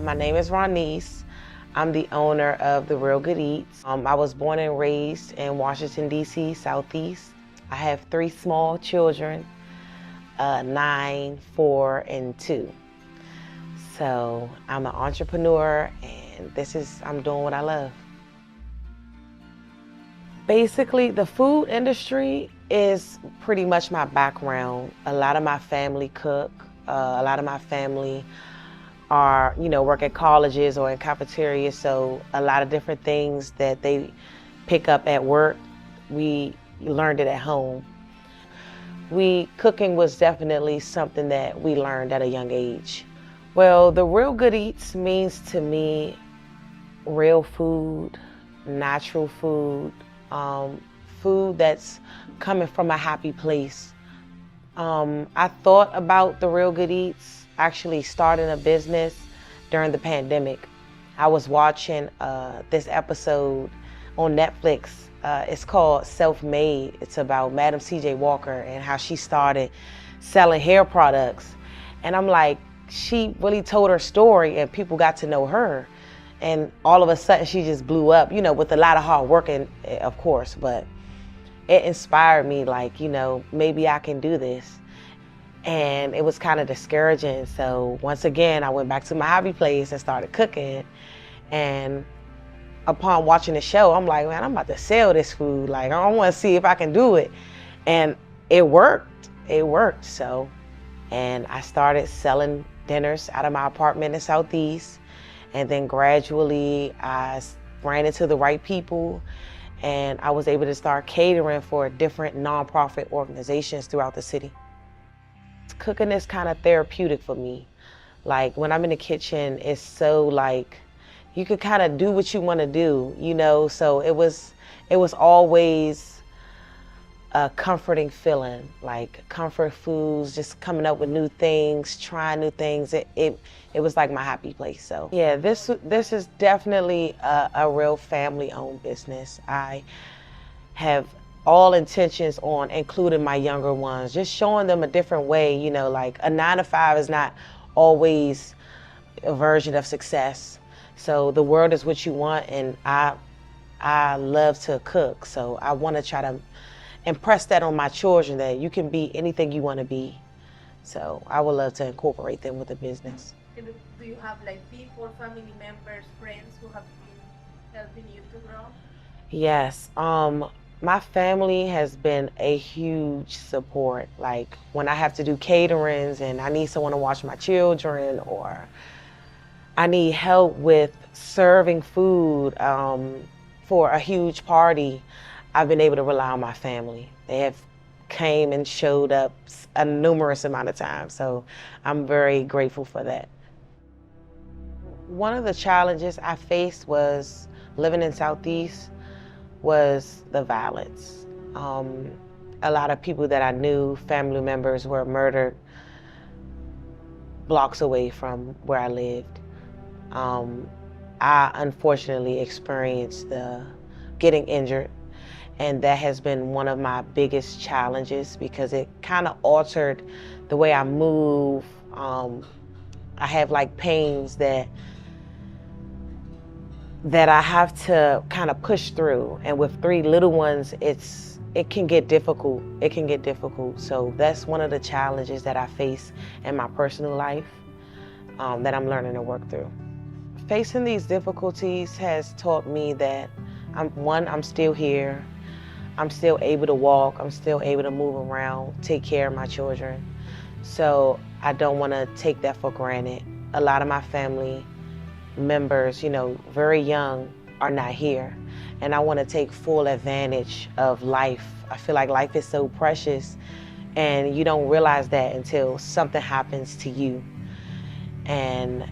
My name is Roniece. I'm the owner of the Real Good Eatz. I was born and raised in Washington, D.C., Southeast. I have 3 small children, 9, 4, and 2. So I'm an entrepreneur, and I'm doing what I love. Basically, the food industry is pretty much my background. A lot of my family cook. A lot of my family work at colleges or in cafeterias, so a lot of different things that they pick up at work, we learned it at home. Cooking was definitely something that we learned at a young age. Well, the Real Good Eatz means to me real food, natural food, food that's coming from a happy place. I thought about the Real Good Eatz actually starting a business during the pandemic. I was watching this episode on Netflix. It's called Self-Made. It's about Madam C.J. Walker and how she started selling hair products. And I'm like, she really told her story and people got to know her. And all of a sudden she just blew up, with a lot of hard work, of course, but it inspired me, like, maybe I can do this. And it was kind of discouraging. So once again, I went back to my hobby place and started cooking. And upon watching the show, I'm like, man, I'm about to sell this food. Like, I want to see if I can do it. And it worked. It worked. So, and I started selling dinners out of my apartment in Southeast. And then gradually I ran into the right people. And I was able to start catering for different nonprofit organizations throughout the city. Cooking is kind of therapeutic for me. Like, when I'm in the kitchen, it's so like, you could kind of do what you want to do, so it was always a comforting feeling, like comfort foods, just coming up with new things, trying new things. It was like my happy place. So yeah, this is definitely a real family-owned business. I have all intentions on including my younger ones, just showing them a different way, like a 9-to-5 is not always a version of success. So the world is what you want, and I love to cook. So I want to try to impress that on my children, that you can be anything you want to be. So I would love to incorporate them with the business. Do you have like people, family members, friends who have been helping you to grow? Yes. My family has been a huge support. Like, when I have to do caterings and I need someone to watch my children, or I need help with serving food for a huge party, I've been able to rely on my family. They have came and showed up a numerous amount of times, so I'm very grateful for that. One of the challenges I faced was living in Southeast was the violence. A lot of people that I knew, family members, were murdered blocks away from where I lived. I unfortunately experienced getting injured, and that has been one of my biggest challenges because it kind of altered the way I move. I have like pains that I have to kind of push through. And with 3 little ones, it can get difficult. It can get difficult. So that's one of the challenges that I face in my personal life that I'm learning to work through. Facing these difficulties has taught me that I'm still here. I'm still able to walk. I'm still able to move around, take care of my children. So I don't want to take that for granted. A lot of my family members, very young, are not here. And I want to take full advantage of life. I feel like life is so precious, and you don't realize that until something happens to you. And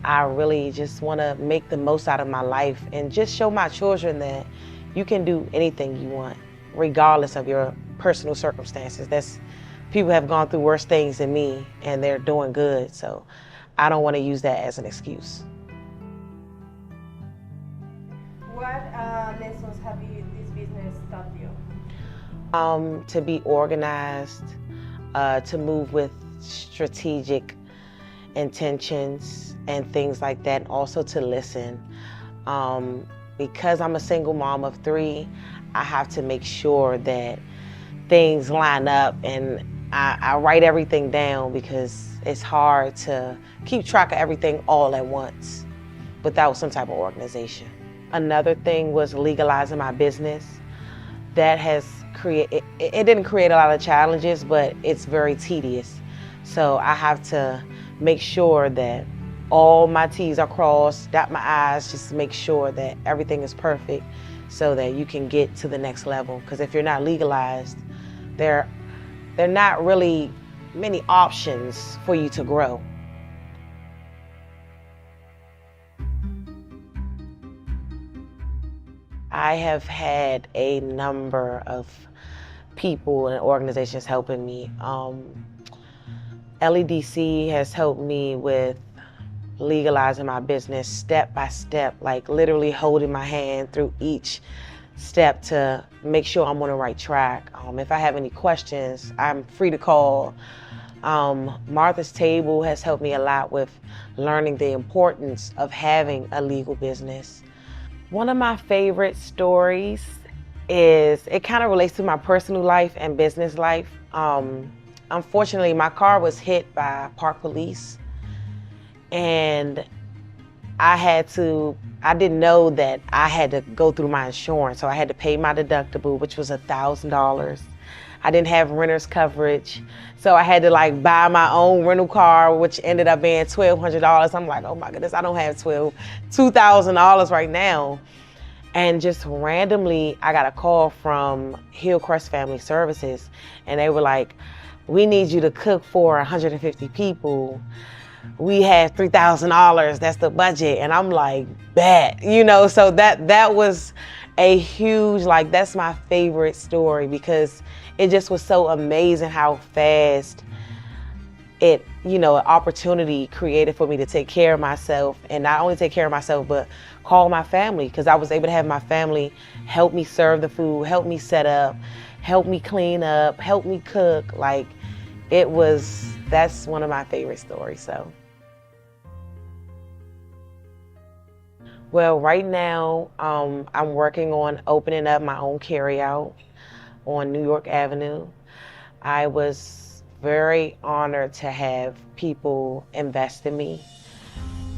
I really just want to make the most out of my life and just show my children that you can do anything you want, regardless of your personal circumstances. People have gone through worse things than me, and they're doing good. So I don't want to use that as an excuse. What lessons have this business taught you? To be organized, to move with strategic intentions, and things like that, and also to listen. Because I'm a single mom of 3, I have to make sure that things line up, and I write everything down because it's hard to keep track of everything all at once without some type of organization. Another thing was legalizing my business. That has created, it didn't create a lot of challenges, but it's very tedious. So I have to make sure that all my T's are crossed, dot my I's, just make sure that everything is perfect so that you can get to the next level. Because if you're not legalized, there are not really many options for you to grow. I have had a number of people and organizations helping me. LEDC has helped me with legalizing my business step by step, like literally holding my hand through each step to make sure I'm on the right track. If I have any questions, I'm free to call. Martha's Table has helped me a lot with learning the importance of having a legal business. One of my favorite stories is, it kind of relates to my personal life and business life. Unfortunately, my car was hit by park police, and I didn't know that I had to go through my insurance, so I had to pay my deductible, which was $1,000. I didn't have renter's coverage, so I had to like buy my own rental car, which ended up being $1,200. I'm like, oh my goodness, I don't have $2,000 right now. And just randomly, I got a call from Hillcrest Family Services, and they were like, we need you to cook for 150 people. We have $3,000, that's the budget. And I'm like, bet, so that was a huge, like, that's my favorite story, because it just was so amazing how fast an opportunity created for me to take care of myself, and not only take care of myself, but call my family, because I was able to have my family help me serve the food, help me set up, help me clean up, help me cook. Like, that's one of my favorite stories. So, well, right now, I'm working on opening up my own carryout on New York Avenue. I was very honored to have people invest in me,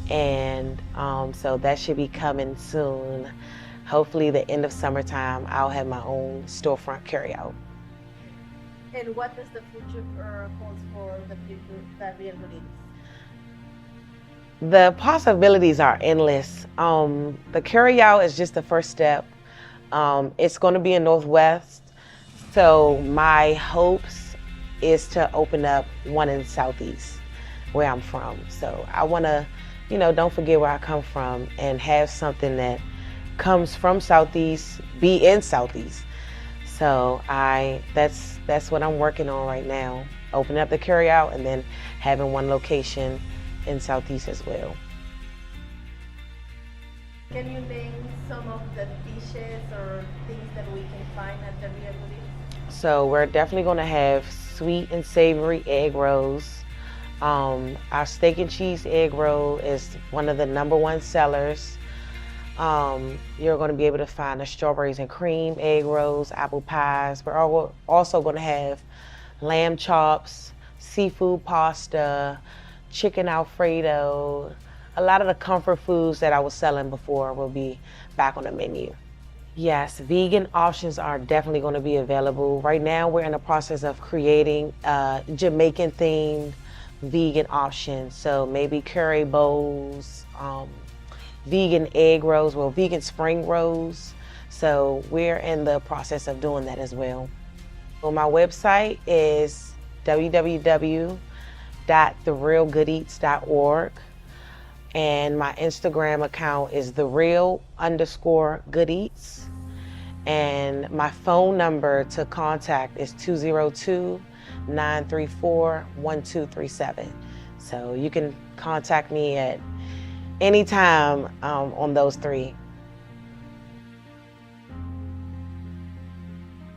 and so that should be coming soon. Hopefully the end of summertime, I'll have my own storefront carryout. And what does the future holds for the people that Real Good Eatz? The possibilities are endless. The carryout is just the first step. It's going to be in Northwest, so my hopes is to open up one in Southeast, where I'm from. So I want to, don't forget where I come from, and have something that comes from Southeast be in Southeast. So that's what I'm working on right now. Opening up the carryout and then having one location in Southeast as well. Can you name some of the dishes or things that we can find at the Real Good Eatz? So we're definitely going to have sweet and savory egg rolls. Our steak and cheese egg roll is one of the #1 sellers. You're going to be able to find the strawberries and cream egg rolls, apple pies. We're also going to have lamb chops, seafood pasta, chicken Alfredo. A lot of the comfort foods that I was selling before will be back on the menu. Yes, vegan options are definitely going to be available. Right now, we're in the process of creating Jamaican themed vegan options. So maybe curry bowls, vegan egg rolls, vegan spring rolls. So we're in the process of doing that as well. Well, my website is www.therealgoodeatz.org, and my Instagram account is @thereal_goodeatz, and my phone number to contact is 202-934-1237. So you can contact me at any time on those 3.